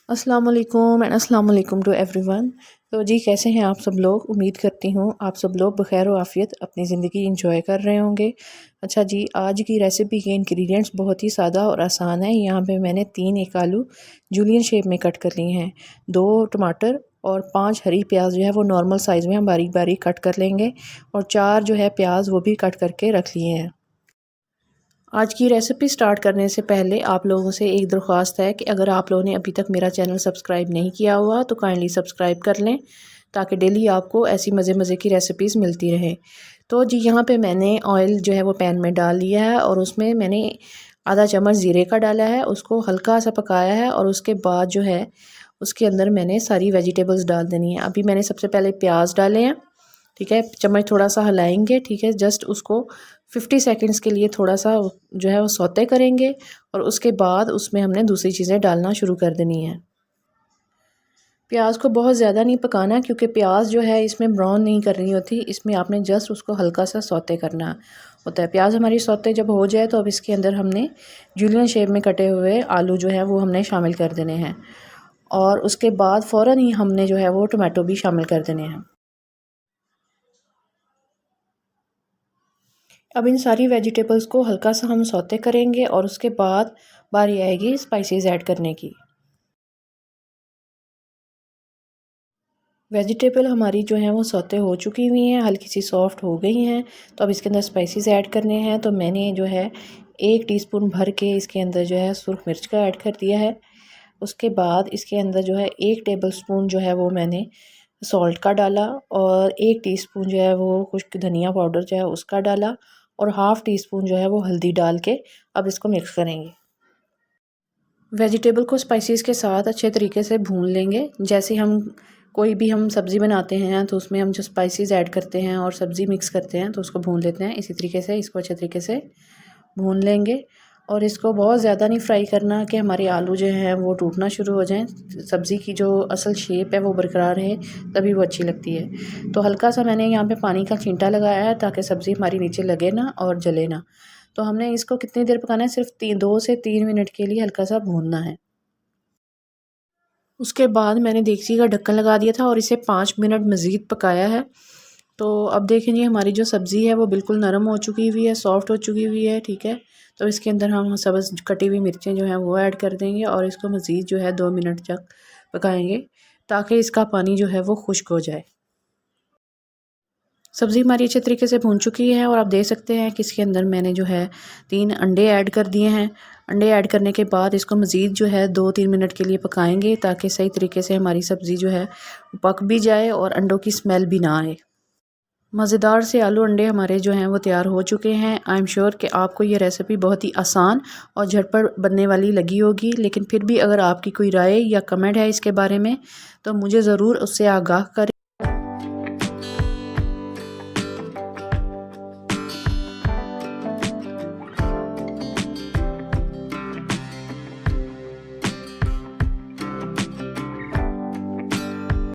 अस्सलाम वालेकुम एंड अस्सलाम वालेकुम टू एवरीवन। तो जी कैसे हैं आप सब लोग। उम्मीद करती हूँ आप सब लोग बखैर व आफ़ियत अपनी ज़िंदगी इंजॉय कर रहे होंगे। अच्छा जी, आज की रेसिपी के इंग्रेडिएंट्स बहुत ही सादा और आसान है। यहाँ पे मैंने 3 आलू जूलियन शेप में कट कर लिए हैं, 2 टमाटर और 5 हरी प्याज जो है वो नॉर्मल साइज़ में हम बारीक बारीक कट कर लेंगे, और 4 जो है प्याज वो भी कट करके रख लिए हैं। आज की रेसिपी स्टार्ट करने से पहले आप लोगों से एक दरख्वास्त है कि अगर आप लोगों ने अभी तक मेरा चैनल सब्सक्राइब नहीं किया हुआ तो काइंडली सब्सक्राइब कर लें, ताकि डेली आपको ऐसी मज़े मज़े की रेसिपीज़ मिलती रहें। तो जी यहाँ पे मैंने ऑयल जो है वो पैन में डाल लिया है, और उसमें मैंने आधा चम्मच ज़ीरे का डाला है, उसको हल्का सा पकाया है, और उसके बाद जो है उसके अंदर मैंने सारी वेजिटेबल्स डाल देनी है। अभी मैंने सबसे पहले प्याज डाले हैं, ठीक है, चम्मच थोड़ा सा हिलाएंगे, ठीक है, जस्ट उसको 50 सेकंड्स के लिए थोड़ा सा जो है वो सौते करेंगे, और उसके बाद उसमें हमने दूसरी चीज़ें डालना शुरू कर देनी है। प्याज को बहुत ज़्यादा नहीं पकाना, क्योंकि प्याज जो है इसमें ब्राउन नहीं करनी होती, इसमें आपने जस्ट उसको हल्का सा सौते करना होता है। प्याज हमारी सौते जब हो जाए तो अब इसके अंदर हमने जूलियन शेप में कटे हुए आलू जो है वो हमने शामिल कर देने हैं, और उसके बाद फ़ौरन ही हमने जो है वो टमाटो भी शामिल कर देने हैं। अब इन सारी वेजिटेबल्स को हल्का सा हम सौते करेंगे, और उसके बाद बारी आएगी स्पाइसेस ऐड करने की। वेजिटेबल हमारी जो है वो सौते हो चुकी हुई हैं, हल्की सी सॉफ्ट हो गई हैं। तो अब इसके अंदर स्पाइसेस ऐड करने हैं। तो मैंने जो है 1 टीस्पून भर के इसके अंदर जो है सुरख मिर्च का ऐड कर दिया है। उसके बाद इसके अंदर जो है 1 टेबलस्पून जो है वो मैंने सॉल्ट का डाला, और 1 टीस्पून जो है वो खुश्क धनिया पाउडर जो है उसका डाला, और हाफ़ टी स्पून जो है वो हल्दी डाल के अब इसको मिक्स करेंगे। वेजिटेबल को स्पाइसेस के साथ अच्छे तरीके से भून लेंगे। जैसे हम कोई भी हम सब्ज़ी बनाते हैं तो उसमें हम जो स्पाइसेस ऐड करते हैं और सब्ज़ी मिक्स करते हैं तो उसको भून लेते हैं, इसी तरीके से इसको अच्छे तरीके से भून लेंगे। और इसको बहुत ज़्यादा नहीं फ्राई करना कि हमारे आलू जो हैं वो टूटना शुरू हो जाएं। सब्ज़ी की जो असल शेप है वो बरकरार रहे, तभी वो अच्छी लगती है। तो हल्का सा मैंने यहाँ पे पानी का छींटा लगाया है, ताकि सब्ज़ी हमारी नीचे लगे ना और जले ना। तो हमने इसको कितनी देर पकाना है, सिर्फ 2 से 3 मिनट के लिए हल्का सा भूनना है। उसके बाद मैंने देगची का ढक्कन लगा दिया था और इसे 5 मिनट मज़ीद पकाया है। तो अब देखें जी, हमारी जो सब्ज़ी है वो बिल्कुल नरम हो चुकी हुई है, सॉफ्ट हो चुकी हुई है, ठीक है। तो इसके अंदर हम सब्ज़ कटी हुई मिर्चें जो हैं वो ऐड कर देंगे, और इसको मज़ीद जो है 2 मिनट तक पकाएंगे, ताकि इसका पानी जो है वो खुश्क हो जाए। सब्ज़ी हमारी अच्छे तरीके से भून चुकी है, और आप देख सकते हैं कि इसके अंदर मैंने जो है 3 अंडे ऐड कर दिए हैं। अंडे ऐड करने के बाद इसको मज़ीद जो है 2-3 मिनट के लिए पकाएंगे, ताकि सही तरीके से हमारी सब्ज़ी जो है पक भी जाए और अंडों की स्मेल भी ना आए। मज़ेदार से आलू अंडे हमारे जो हैं वो तैयार हो चुके हैं। आई एम श्योर कि आपको ये रेसिपी बहुत ही आसान और झटपट बनने वाली लगी होगी, लेकिन फिर भी अगर आपकी कोई राय या कमेंट है इसके बारे में तो मुझे ज़रूर उससे आगाह करें।